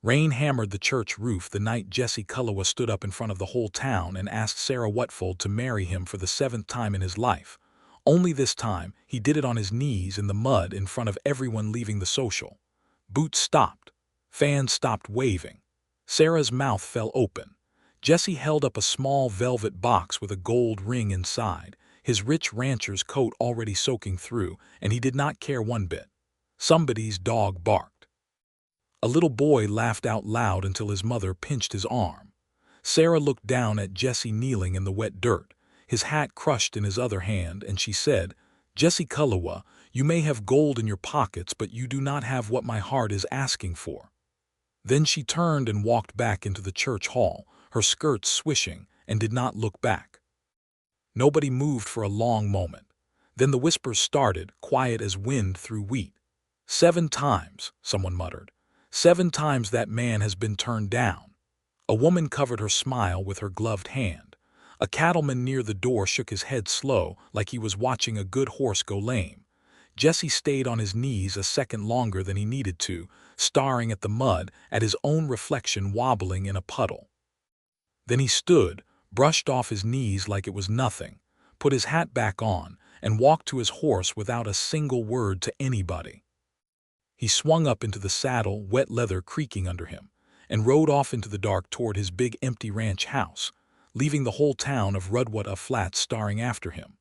Rain hammered the church roof the night Jesse Cullewa stood up in front of the whole town and asked Sarah Whatfold to marry him for the 7th time in his life. Only this time, he did it on his knees in the mud in front of everyone leaving the social. Boots stopped. Fans stopped waving. Sarah's mouth fell open. Jesse held up a small velvet box with a gold ring inside, his rich rancher's coat already soaking through, and he did not care one bit. Somebody's dog barked. A little boy laughed out loud until his mother pinched his arm. Sarah looked down at Jesse kneeling in the wet dirt, his hat crushed in his other hand, and she said, "Jesse Cullewa, you may have gold in your pockets, but you do not have what my heart is asking for." Then she turned and walked back into the church hall, her skirts swishing, and did not look back. Nobody moved for a long moment. Then the whispers started, quiet as wind through wheat. 7 times, someone muttered. 7 times that man has been turned down. A woman covered her smile with her gloved hand. A cattleman near the door shook his head slow, like he was watching a good horse go lame. Jesse stayed on his knees a second longer than he needed to, staring at the mud, at his own reflection wobbling in a puddle. Then he stood, brushed off his knees like it was nothing, put his hat back on, and walked to his horse without a single word to anybody. He swung up into the saddle, wet leather creaking under him, and rode off into the dark toward his big empty ranch house, leaving the whole town of Rudwata Flats staring after him.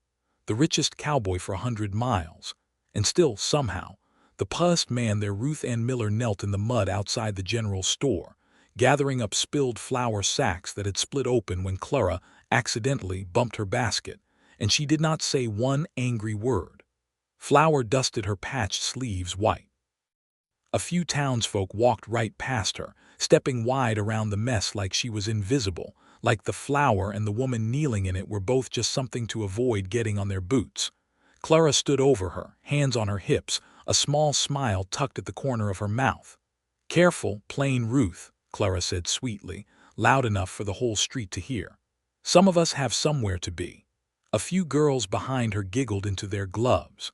The richest cowboy for 100 miles. And still, somehow, the pussed man there. Ruth Ann Miller knelt in the mud outside the general store, gathering up spilled flour sacks that had split open when Clara accidentally bumped her basket, and she did not say one angry word. Flour dusted her patched sleeves white. A few townsfolk walked right past her, stepping wide around the mess like she was invisible, like the flour and the woman kneeling in it were both just something to avoid getting on their boots. Clara stood over her, hands on her hips, a small smile tucked at the corner of her mouth. "Careful, plain Ruth," Clara said sweetly, loud enough for the whole street to hear. "Some of us have somewhere to be." A few girls behind her giggled into their gloves.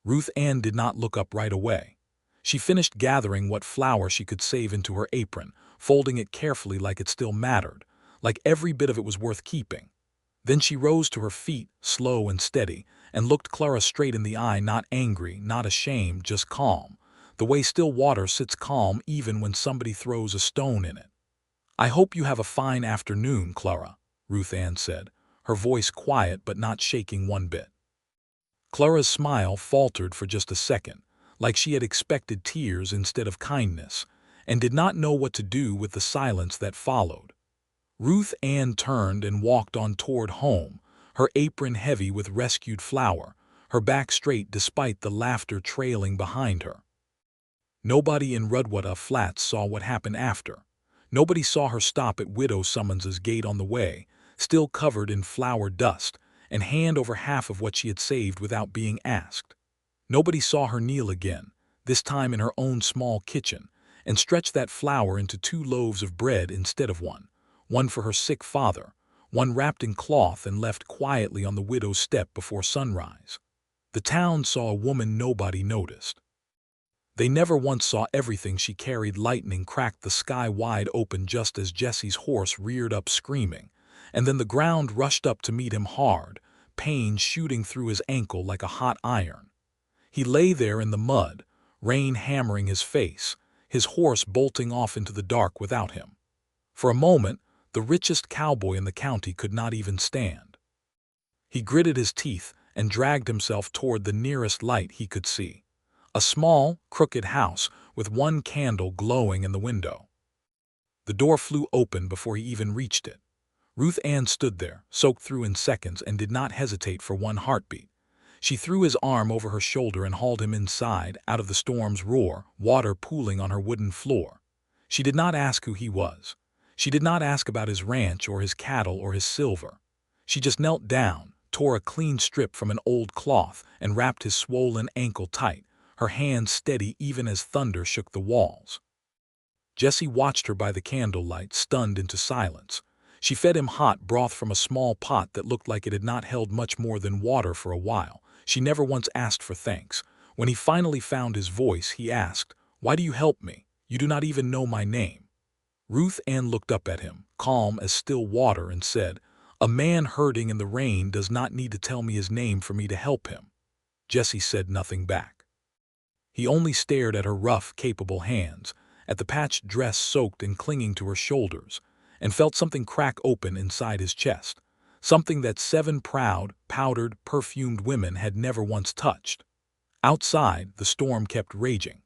Ruth Ann did not look up right away. She finished gathering what flour she could save into her apron, folding it carefully like it still mattered, like every bit of it was worth keeping. Then she rose to her feet, slow and steady, and looked Clara straight in the eye, not angry, not ashamed, just calm, the way still water sits calm even when somebody throws a stone in it. "I hope you have a fine afternoon, Clara," Ruth Ann said, her voice quiet but not shaking one bit. Clara's smile faltered for just a second, like she had expected tears instead of kindness, and did not know what to do with the silence that followed. Ruth Ann turned and walked on toward home, her apron heavy with rescued flour, her back straight despite the laughter trailing behind her. Nobody in Rudwata Flats saw what happened after. Nobody saw her stop at Widow Summons's gate on the way, still covered in flour dust, and hand over half of what she had saved without being asked. Nobody saw her kneel again, this time in her own small kitchen, and stretch that flour into 2 loaves of bread instead of one for her sick father, one wrapped in cloth and left quietly on the widow's step before sunrise. The town saw a woman nobody noticed. They never once saw everything she carried. Lightning cracked the sky wide open just as Jesse's horse reared up screaming, and then the ground rushed up to meet him hard, pain shooting through his ankle like a hot iron. He lay there in the mud, rain hammering his face, his horse bolting off into the dark without him. For a moment, the richest cowboy in the county could not even stand. He gritted his teeth and dragged himself toward the nearest light he could see, a small, crooked house with one candle glowing in the window. The door flew open before he even reached it. Ruth Ann stood there, soaked through in seconds, and did not hesitate for one heartbeat. She threw his arm over her shoulder and hauled him inside, out of the storm's roar, water pooling on her wooden floor. She did not ask who he was. She did not ask about his ranch or his cattle or his silver. She just knelt down, tore a clean strip from an old cloth, and wrapped his swollen ankle tight, her hands steady even as thunder shook the walls. Jesse watched her by the candlelight, stunned into silence. She fed him hot broth from a small pot that looked like it had not held much more than water for a while. She never once asked for thanks. When he finally found his voice, he asked, "Why do you help me? You do not even know my name." Ruth Ann looked up at him, calm as still water, and said, "A man hurting in the rain does not need to tell me his name for me to help him." Jesse said nothing back. He only stared at her rough, capable hands, at the patched dress soaked and clinging to her shoulders, and felt something crack open inside his chest, something that 7 proud, powdered, perfumed women had never once touched. Outside, the storm kept raging.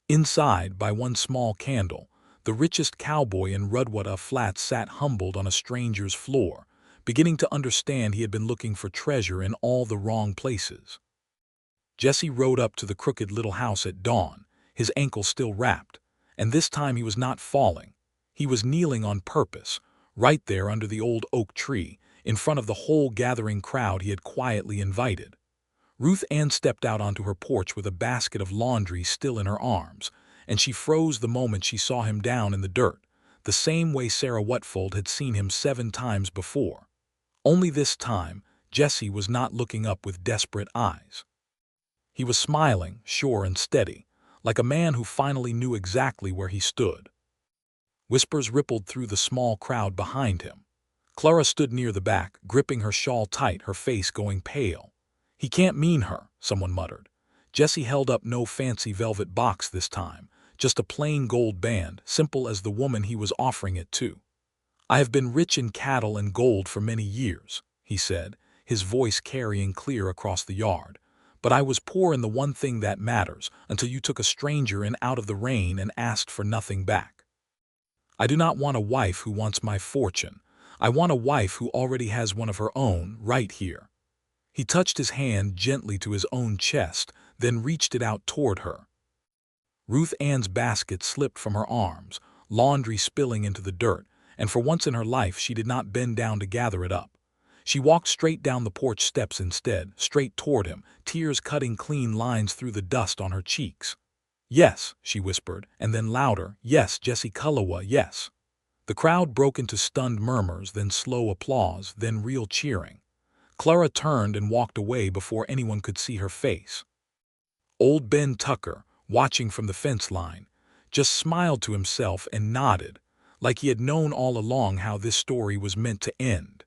Inside, by one small candle, the richest cowboy in Rudwada Flats sat humbled on a stranger's floor, beginning to understand he had been looking for treasure in all the wrong places. Jesse rode up to the crooked little house at dawn, his ankle still wrapped, and this time he was not falling. He was kneeling on purpose, right there under the old oak tree, in front of the whole gathering crowd he had quietly invited. Ruth Ann stepped out onto her porch with a basket of laundry still in her arms, and she froze the moment she saw him down in the dirt, the same way Sarah Wetfold had seen him 7 times before. Only this time, Jesse was not looking up with desperate eyes. He was smiling, sure and steady, like a man who finally knew exactly where he stood. Whispers rippled through the small crowd behind him. Clara stood near the back, gripping her shawl tight, her face going pale. "He can't mean her," someone muttered. Jesse held up no fancy velvet box this time, just a plain gold band, simple as the woman he was offering it to. "I have been rich in cattle and gold for many years," he said, his voice carrying clear across the yard. "But I was poor in the one thing that matters, until you took a stranger in out of the rain and asked for nothing back. I do not want a wife who wants my fortune. I want a wife who already has one of her own, right here." He touched his hand gently to his own chest, then reached it out toward her. Ruth Ann's basket slipped from her arms, laundry spilling into the dirt, and for once in her life she did not bend down to gather it up. She walked straight down the porch steps instead, straight toward him, tears cutting clean lines through the dust on her cheeks. "Yes," she whispered, and then louder, "Yes, Jesse Cullewa, yes." The crowd broke into stunned murmurs, then slow applause, then real cheering. Clara turned and walked away before anyone could see her face. Old Ben Tucker, watching from the fence line, just smiled to himself and nodded, like he had known all along how this story was meant to end.